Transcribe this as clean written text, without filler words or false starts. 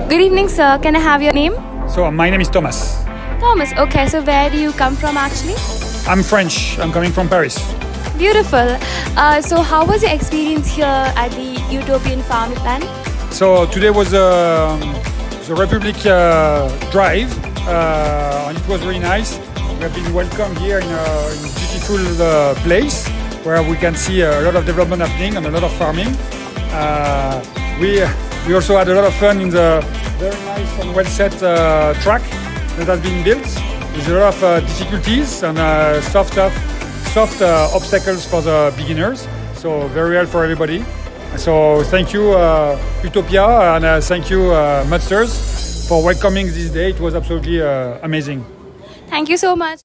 Good evening, sir. Can I have your name? So my name is Thomas. Thomas. Okay, so where do you come from actually? I'm French. I'm coming from Paris. Beautiful. So how was your experience here at the Utopiaa Farmland? So today was the Republic drive, and it was really nice. We have been welcomed here in a beautiful place where we can see a lot of development happening and a lot of farming. We also had a lot of fun in the very nice and well set track that has been built with a lot of difficulties and soft obstacles for the beginners. So very well for everybody. So thank you Utopiaa and thank you Mudsters for welcoming this day. It was absolutely amazing. Thank you so much.